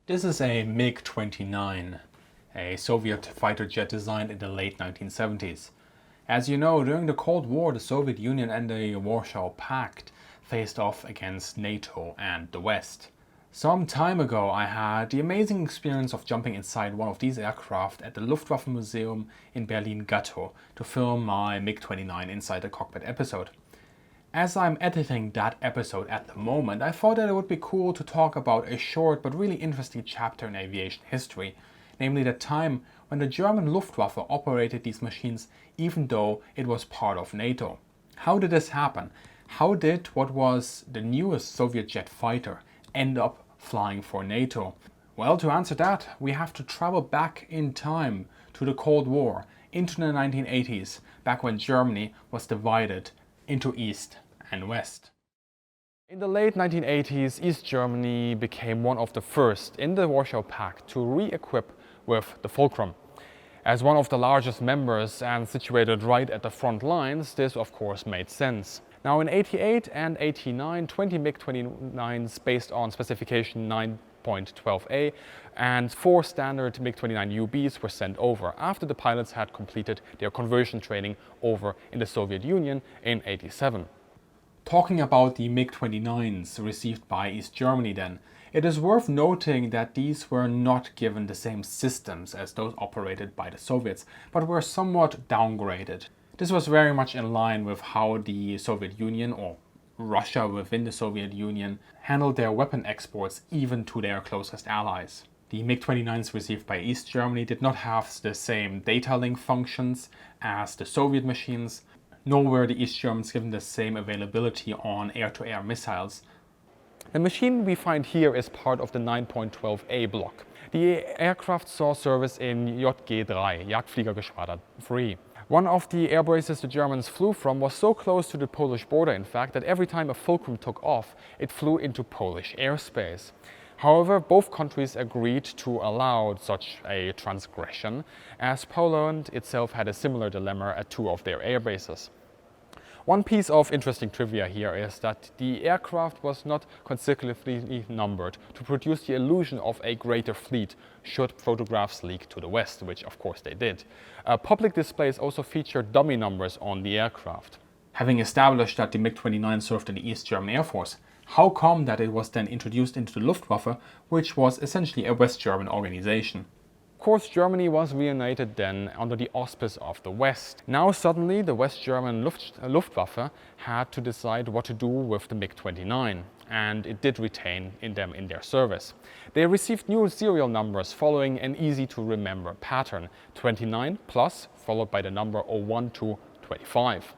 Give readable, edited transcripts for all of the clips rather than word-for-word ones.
This is a MiG-29, a Soviet fighter jet designed in the late 1970s. As you know, during the Cold War, the Soviet Union and the Warsaw Pact faced off against NATO and the West. Some time ago, I had the amazing experience of jumping inside one of these aircraft at the Luftwaffe Museum in Berlin-Gatow to film my MiG-29 Inside the Cockpit episode. As I'm editing that episode at the moment, I thought that it would be cool to talk about a short but really interesting chapter in aviation history, namely the time when the German Luftwaffe operated these machines even though it was part of NATO. How did this happen? How did what was the newest Soviet jet fighter end up flying for NATO? Well, to answer that, we have to travel back in time to the Cold War, into the 1980s, back when Germany was divided into East and West. In the late 1980s, East Germany became one of the first in the Warsaw Pact to re-equip with the Fulcrum. As one of the largest members and situated right at the front lines, this of course made sense. Now in 88 and 89, 20 MiG-29s based on specification 9.12a and 4 standard MiG-29 UBs were sent over after the pilots had completed their conversion training over in the Soviet Union in 87. Talking about the MiG-29s received by East Germany then, it is worth noting that these were not given the same systems as those operated by the Soviets, but were somewhat downgraded. This was very much in line with how the Soviet Union, or Russia within the Soviet Union, handled their weapon exports even to their closest allies. The MiG-29s received by East Germany did not have the same data link functions as the Soviet machines, nor were the East Germans given the same availability on air-to-air missiles. The machine we find here is part of the 9.12a block. The aircraft saw service in JG3, Jagdfliegergeschwader 3. One of the air bases the Germans flew from was so close to the Polish border, in fact, that every time a Fulcrum took off, it flew into Polish airspace. However, both countries agreed to allow such a transgression, as Poland itself had a similar dilemma at 2 of their air bases. One piece of interesting trivia here is that the aircraft was not consecutively numbered to produce the illusion of a greater fleet should photographs leak to the West, which of course they did. Public displays also featured dummy numbers on the aircraft. Having established that the MiG-29 served in the East German Air Force, how come that it was then introduced into the Luftwaffe, which was essentially a West German organization? Of course, Germany was reunited then under the auspice of the West. Now suddenly the West German Luftwaffe had to decide what to do with the MiG-29, and it did retain them in their service. They received new serial numbers following an easy to remember pattern, 29 plus followed by the number 01 to 25.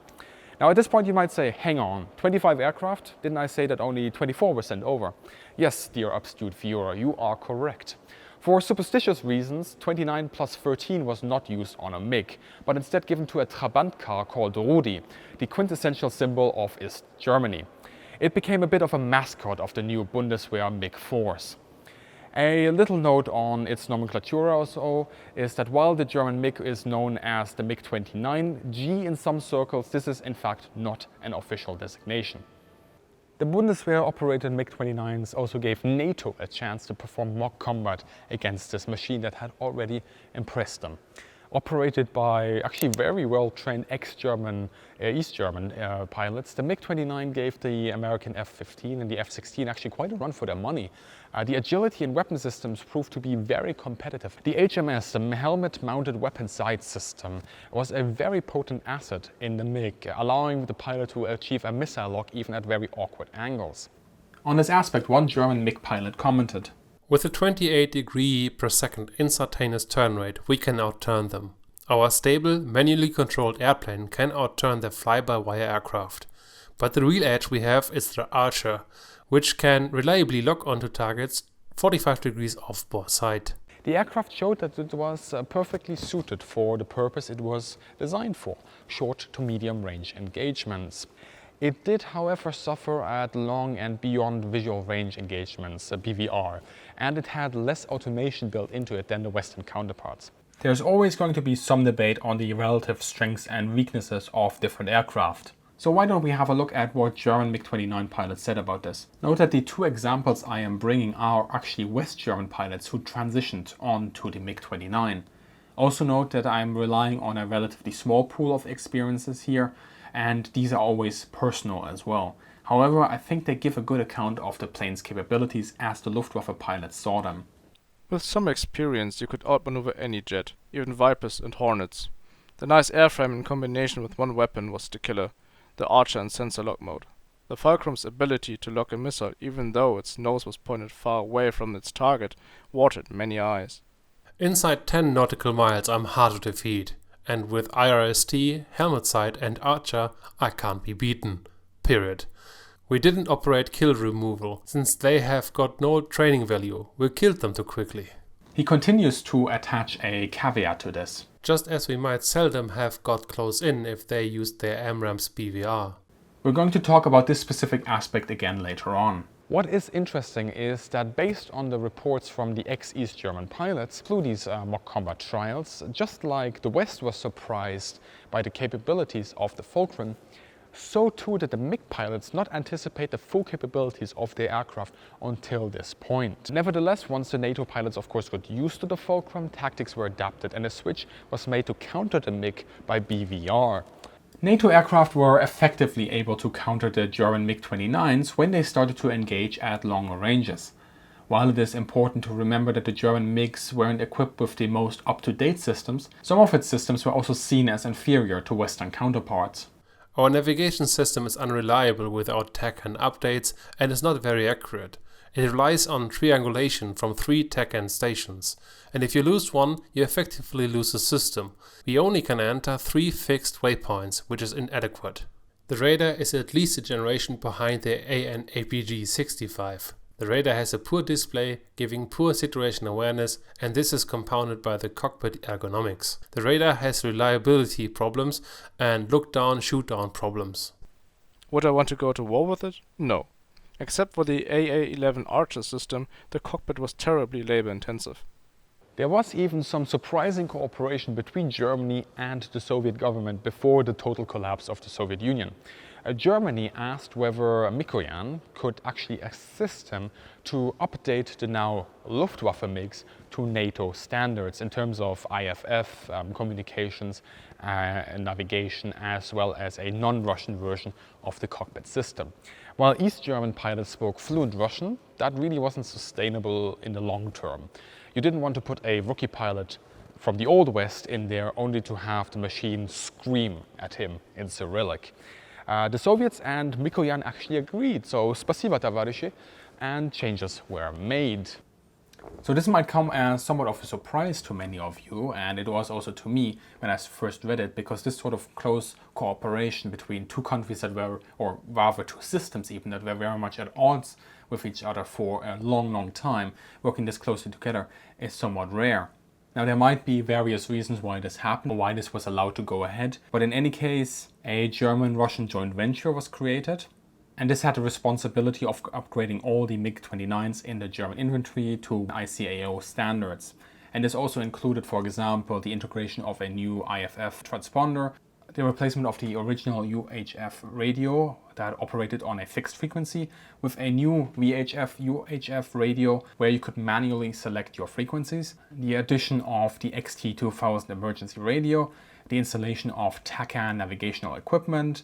Now at this point you might say, hang on, 25 aircraft? Didn't I say that only 24 were sent over? Yes, dear astute viewer, you are correct. For superstitious reasons, 29 plus 13 was not used on a MiG, but instead given to a Trabant car called Rudi, the quintessential symbol of East Germany. It became a bit of a mascot of the new Bundeswehr MiG force. A little note on its nomenclature also is that while the German MiG is known as the MiG-29 G in some circles, this is in fact not an official designation. The Bundeswehr-operated MiG-29s also gave NATO a chance to perform mock combat against this machine that had already impressed them. Operated by actually very well-trained ex-German, East German pilots, the MiG-29 gave the American F-15 and the F-16 actually quite a run for their money. The agility in weapon systems proved to be very competitive. The HMS, the helmet-mounted weapon sight system, was a very potent asset in the MiG, allowing the pilot to achieve a missile lock even at very awkward angles. On this aspect, one German MiG pilot commented, "With a 28 degree per second instantaneous turn rate, we can outturn them. Our stable, manually controlled airplane can outturn their fly-by-wire aircraft. But the real edge we have is the Archer, which can reliably lock onto targets 45 degrees off bore sight." The aircraft showed that it was perfectly suited for the purpose it was designed for, short to medium range engagements. It did, however, suffer at long and beyond visual range engagements, BVR, and it had less automation built into it than the Western counterparts. There's always going to be some debate on the relative strengths and weaknesses of different aircraft. So why don't we have a look at what German MiG-29 pilots said about this? Note that the two examples I am bringing are actually West German pilots who transitioned on to the MiG-29. Also note that I'm relying on a relatively small pool of experiences here, and these are always personal as well. However, I think they give a good account of the plane's capabilities as the Luftwaffe pilots saw them. With some experience you could outmaneuver any jet, even Vipers and Hornets. The nice airframe in combination with one weapon was the killer, the Archer and sensor lock mode. The Fulcrum's ability to lock a missile even though its nose was pointed far away from its target watered many eyes. Inside 10 nautical miles I'm hard to defeat, and with IRST, helmet sight and Archer I can't be beaten. Period. We didn't operate kill removal, since they have got no training value. We killed them too quickly. He continues to attach a caveat to this. Just as we might seldom have got close in if they used their AMRAAM's BVR. We're going to talk about this specific aspect again later on. What is interesting is that based on the reports from the ex-East German pilots through these mock combat trials, just like the West was surprised by the capabilities of the Fulcrum, so too did the MiG pilots not anticipate the full capabilities of their aircraft until this point. Nevertheless, once the NATO pilots of course got used to the Fulcrum, tactics were adapted and a switch was made to counter the MiG by BVR. NATO aircraft were effectively able to counter the German MiG-29s when they started to engage at longer ranges. While it is important to remember that the German MiGs weren't equipped with the most up-to-date systems, some of its systems were also seen as inferior to Western counterparts. Our navigation system is unreliable without TACAN updates and is not very accurate. It relies on triangulation from 3 TACAN stations, and if you lose one, you effectively lose the system. We only can enter 3 fixed waypoints, which is inadequate. The radar is at least a generation behind the AN/APG-65. The radar has a poor display, giving poor situation awareness, and this is compounded by the cockpit ergonomics. The radar has reliability problems and look-down, shoot-down problems. Would I want to go to war with it? No. Except for the AA-11 Archer system, the cockpit was terribly labor-intensive. There was even some surprising cooperation between Germany and the Soviet government before the total collapse of the Soviet Union. Germany asked whether Mikoyan could actually assist him to update the now Luftwaffe MiGs to NATO standards in terms of IFF, communications and navigation, as well as a non-Russian version of the cockpit system. While East German pilots spoke fluent Russian, that really wasn't sustainable in the long term. You didn't want to put a rookie pilot from the Old West in there only to have the machine scream at him in Cyrillic. The Soviets and Mikoyan actually agreed, so spasiba, tavarishi, and changes were made. So this might come as somewhat of a surprise to many of you, and it was also to me when I first read it, because this sort of close cooperation between two countries that were, or rather two systems even, that were very much at odds with each other for a long time, working this closely together is somewhat rare. Now there might be various reasons why this happened, or why this was allowed to go ahead, but in any case, a German-Russian joint venture was created, and this had the responsibility of upgrading all the MiG-29s in the German infantry to ICAO standards. And this also included, for example, the integration of a new IFF transponder, the replacement of the original UHF radio that operated on a fixed frequency with a new VHF-UHF radio where you could manually select your frequencies, the addition of the XT2000 emergency radio, the installation of TACAN navigational equipment,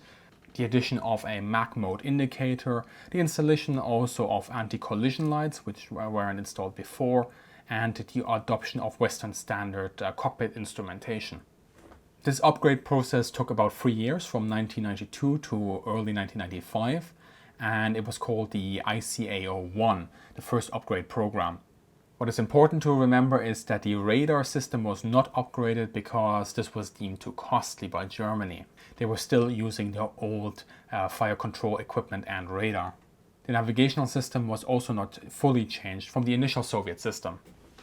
the addition of a MAC mode indicator, the installation also of anti-collision lights, which weren't installed before, and the adoption of Western standard cockpit instrumentation. This upgrade process took about 3 years, from 1992 to early 1995, and it was called the ICAO-1, the first upgrade program. What is important to remember is that the radar system was not upgraded because this was deemed too costly by Germany. They were still using their old fire control equipment and radar. The navigational system was also not fully changed from the initial Soviet system.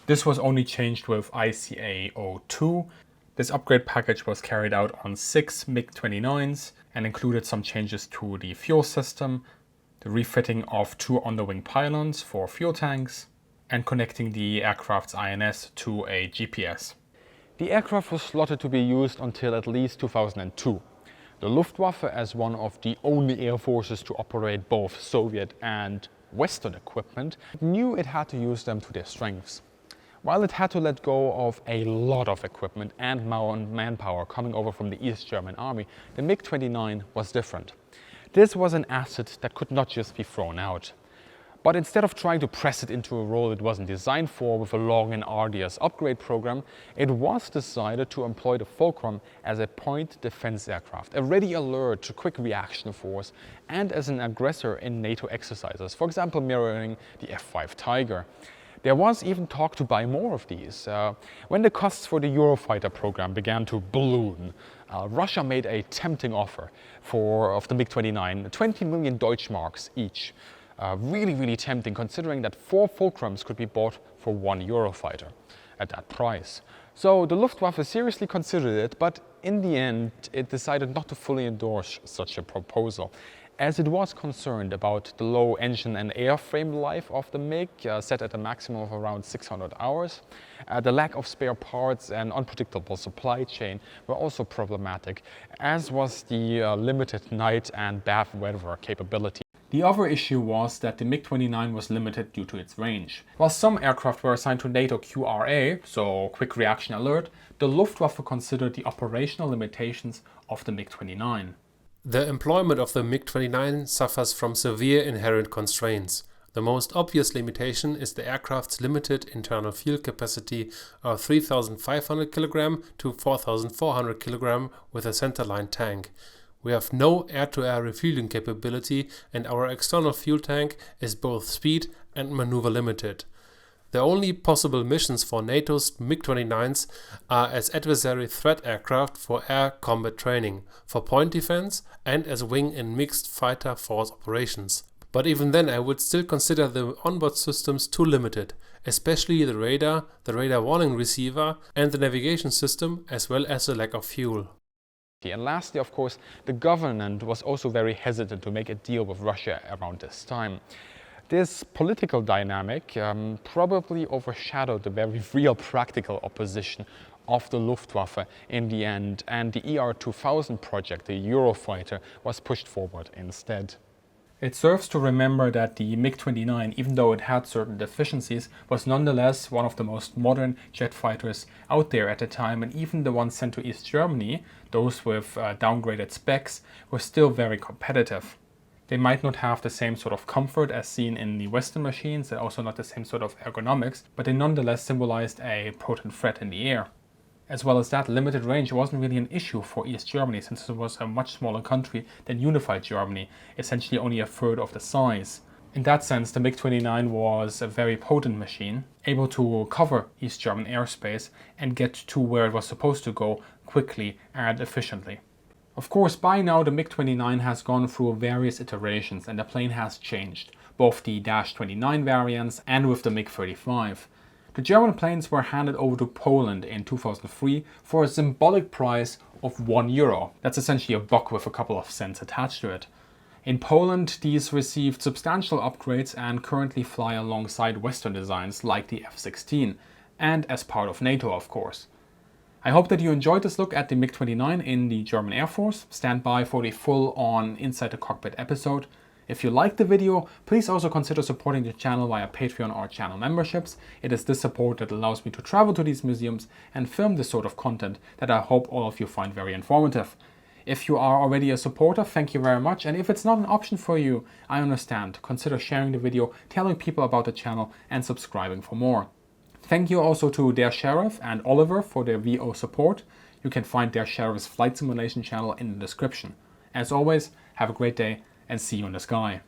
This was only changed with ICAO-2. This upgrade package was carried out on 6 MiG-29s and included some changes to the fuel system, the refitting of 2 underwing pylons for fuel tanks, and connecting the aircraft's INS to a GPS. The aircraft was slotted to be used until at least 2002. The Luftwaffe, as one of the only air forces to operate both Soviet and Western equipment, knew it had to use them to their strengths. While it had to let go of a lot of equipment and manpower coming over from the East German army, the MiG-29 was different. This was an asset that could not just be thrown out. But instead of trying to press it into a role it wasn't designed for with a long and arduous upgrade program, it was decided to employ the Fulcrum as a point defense aircraft, a ready alert to quick reaction force, and as an aggressor in NATO exercises, for example mirroring the F-5 Tiger. There was even talk to buy more of these. When the costs for the Eurofighter program began to balloon, Russia made a tempting offer of the MiG-29, 20 million Deutschmarks each. Really tempting, considering that 4 Fulcrums could be bought for 1 Eurofighter at that price. So the Luftwaffe seriously considered it, but in the end it decided not to fully endorse such a proposal, as it was concerned about the low engine and airframe life of the MiG, set at a maximum of around 600 hours. The lack of spare parts and unpredictable supply chain were also problematic, as was the limited night and bad weather capability. The other issue was that the MiG-29 was limited due to its range. While some aircraft were assigned to NATO QRA, so Quick Reaction Alert, the Luftwaffe considered the operational limitations of the MiG-29. The employment of the MiG-29 suffers from severe inherent constraints. The most obvious limitation is the aircraft's limited internal fuel capacity of 3,500 kg to 4,400 kg with a centerline tank. We have no air-to-air refueling capability, and our external fuel tank is both speed and maneuver limited. The only possible missions for NATO's MiG-29s are as adversary threat aircraft for air combat training, for point defense, and as wing and mixed fighter force operations. But even then I would still consider the onboard systems too limited, especially the radar warning receiver, and the navigation system, as well as the lack of fuel. And lastly, of course, the government was also very hesitant to make a deal with Russia around this time. This political dynamic probably overshadowed the very real practical opposition of the Luftwaffe in the end, and the ER-2000 project, the Eurofighter, was pushed forward instead. It serves to remember that the MiG-29, even though it had certain deficiencies, was nonetheless one of the most modern jet fighters out there at the time, and even the ones sent to East Germany, those with downgraded specs, were still very competitive. They might not have the same sort of comfort as seen in the Western machines, and also not the same sort of ergonomics, but they nonetheless symbolized a potent threat in the air. As well as that, limited range wasn't really an issue for East Germany, since it was a much smaller country than unified Germany, essentially only a third of the size. In that sense, the MiG-29 was a very potent machine, able to cover East German airspace and get to where it was supposed to go quickly and efficiently. Of course, by now the MiG-29 has gone through various iterations and the plane has changed, both the -29 variants and with the MiG-35. The German planes were handed over to Poland in 2003 for a symbolic price of €1. That's essentially a buck with a couple of cents attached to it. In Poland, these received substantial upgrades and currently fly alongside Western designs like the F-16, and as part of NATO, of course. I hope that you enjoyed this look at the MiG-29 in the German Air Force. Stand by for the full-on Inside the Cockpit episode. If you liked the video, please also consider supporting the channel via Patreon or channel memberships. It is this support that allows me to travel to these museums and film this sort of content that I hope all of you find very informative. If you are already a supporter, thank you very much, and if it's not an option for you, I understand. Consider sharing the video, telling people about the channel, and subscribing for more. Thank you also to Der Sheriff and Oliver for their VO support. You can find Der Sheriff's flight simulation channel in the description. As always, have a great day and see you in the sky.